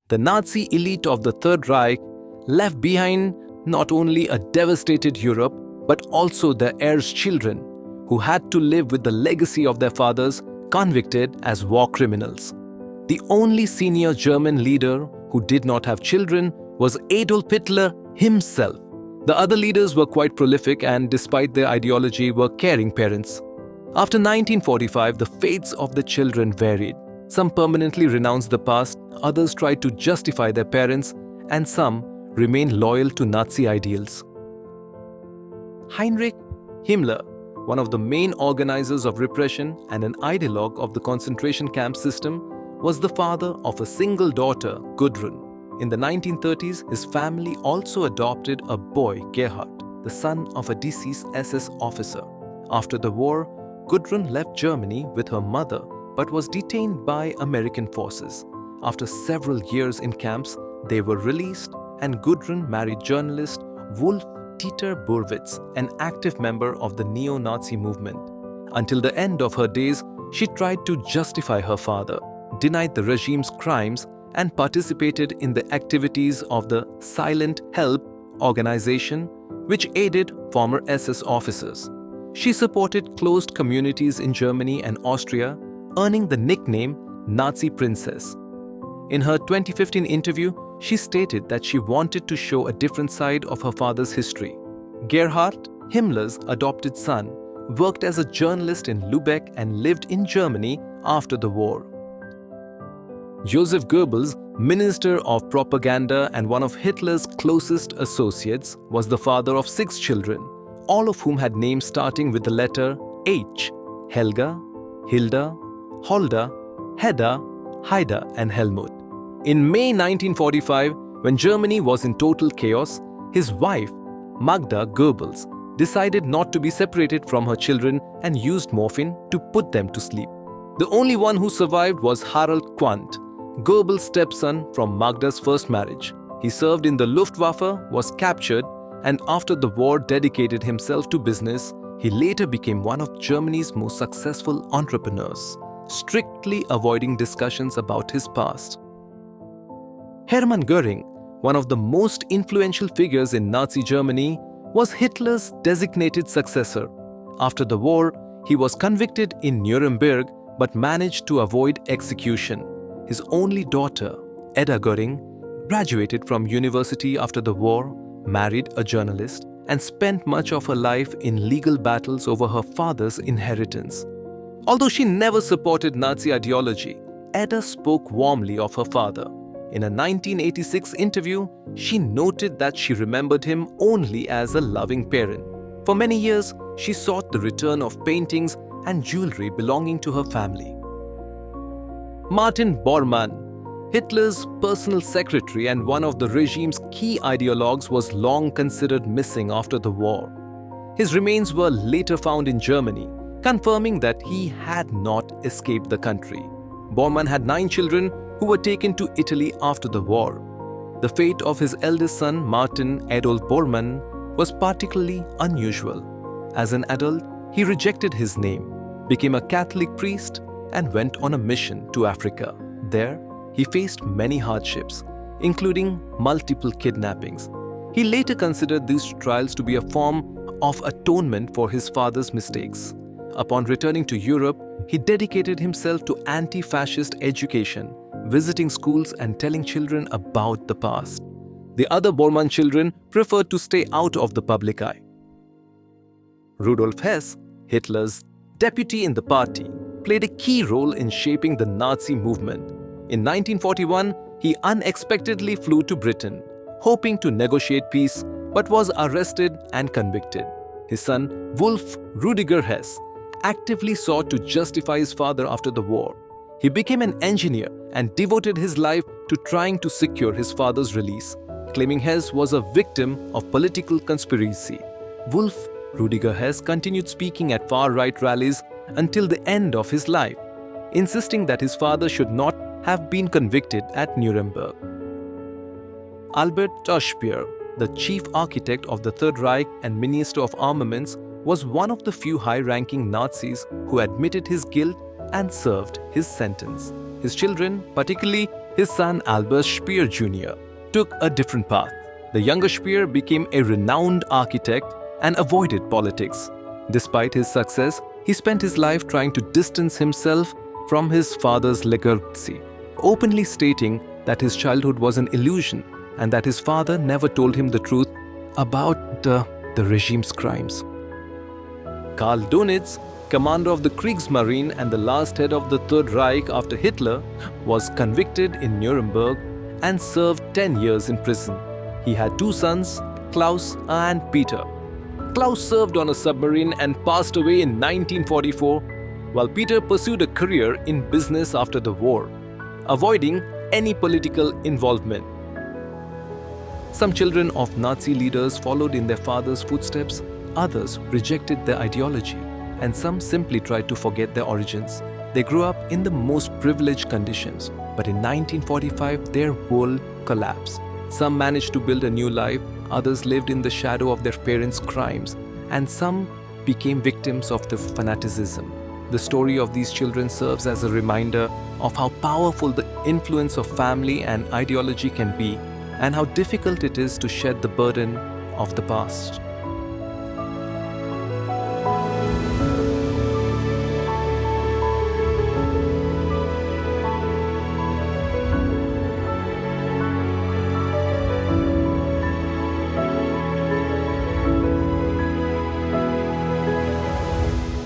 The Nazi elite of the Third Reich left behind not only a devastated Europe, but also their heirs' children, who had to live with the legacy of their fathers convicted as war criminals. The only senior German leader who did not have children was Adolf Hitler himself. The other leaders were quite prolific and, despite their ideology, were caring parents. After 1945, the fates of the children varied. Some permanently renounced the past, others tried to justify their parents, and some remained loyal to Nazi ideals. Heinrich Himmler, one of the main organizers of repression and an ideologue of the concentration camp system, was the father of a single daughter, Gudrun. In the 1930s, his family also adopted a boy, Gerhard, the son of a deceased SS officer. After the war, Gudrun left Germany with her mother but was detained by American forces. After several years in camps, they were released and Gudrun married journalist Wolf-Dieter Burwitz, an active member of the neo-Nazi movement. Until the end of her days, she tried to justify her father, denied the regime's crimes, and participated in the activities of the Silent Help organization, which aided former SS officers. She supported closed communities in Germany and Austria, earning the nickname Nazi Princess. In her 2015 interview, she stated that she wanted to show a different side of her father's history. Gerhard, Himmler's adopted son, worked as a journalist in Lübeck and lived in Germany after the war. Joseph Goebbels, Minister of Propaganda and one of Hitler's closest associates, was the father of 6 children, all of whom had names starting with the letter H: Helga, Hilda, Holda, Hedda, Haida, and Helmut. In May 1945, when Germany was in total chaos, his wife, Magda Goebbels, decided not to be separated from her children and used morphine to put them to sleep. The only one who survived was Harald Quandt, Goebbels' stepson from Magda's first marriage. He served in the Luftwaffe, was captured, and after the war dedicated himself to business. He later became one of Germany's most successful entrepreneurs, strictly avoiding discussions about his past. Hermann Göring, one of the most influential figures in Nazi Germany, was Hitler's designated successor. After the war, he was convicted in Nuremberg but managed to avoid execution. His only daughter, Edda Goring, graduated from university after the war, married a journalist, and spent much of her life in legal battles over her father's inheritance. Although she never supported Nazi ideology, Edda spoke warmly of her father. In a 1986 interview, she noted that she remembered him only as a loving parent. For many years, she sought the return of paintings and jewelry belonging to her family. Martin Bormann, Hitler's personal secretary and one of the regime's key ideologues, was long considered missing after the war. His remains were later found in Germany, confirming that he had not escaped the country. Bormann had 9 children who were taken to Italy after the war. The fate of his eldest son, Martin Adolf Bormann, was particularly unusual. As an adult, he rejected his name, became a Catholic priest, and went on a mission to Africa. There, he faced many hardships, including multiple kidnappings. He later considered these trials to be a form of atonement for his father's mistakes. Upon returning to Europe, he dedicated himself to anti-fascist education, visiting schools and telling children about the past. The other Bormann children preferred to stay out of the public eye. Rudolf Hess, Hitler's deputy in the party, played a key role in shaping the Nazi movement. In 1941, he unexpectedly flew to Britain, hoping to negotiate peace, but was arrested and convicted. His son, Wolf Rudiger Hess, actively sought to justify his father after the war. He became an engineer and devoted his life to trying to secure his father's release, claiming Hess was a victim of political conspiracy. Wolf Rudiger Hess continued speaking at far-right rallies until the end of his life, insisting that his father should not have been convicted at Nuremberg. Albert Speer, the chief architect of the Third Reich and Minister of Armaments, was one of the few high-ranking Nazis who admitted his guilt and served his sentence. His children, particularly His son Albert Speer Jr. took a different path. The younger Speer became a renowned architect and avoided politics. Despite his success, he spent his life trying to distance himself from his father's legacy, openly stating that his childhood was an illusion and that his father never told him the truth about the regime's crimes. Karl Dönitz, commander of the Kriegsmarine and the last head of the Third Reich after Hitler, was convicted in Nuremberg and served 10 years in prison. He had two sons, Klaus and Peter. Klaus served on a submarine and passed away in 1944, while Peter pursued a career in business after the war, avoiding any political involvement. Some children of Nazi leaders followed in their father's footsteps, others rejected their ideology, and some simply tried to forget their origins. They grew up in the most privileged conditions, but in 1945 their world collapsed. Some managed to build a new life, others lived in the shadow of their parents' crimes, and some became victims of the fanaticism. The story of these children serves as a reminder of how powerful the influence of family and ideology can be, and how difficult it is to shed the burden of the past.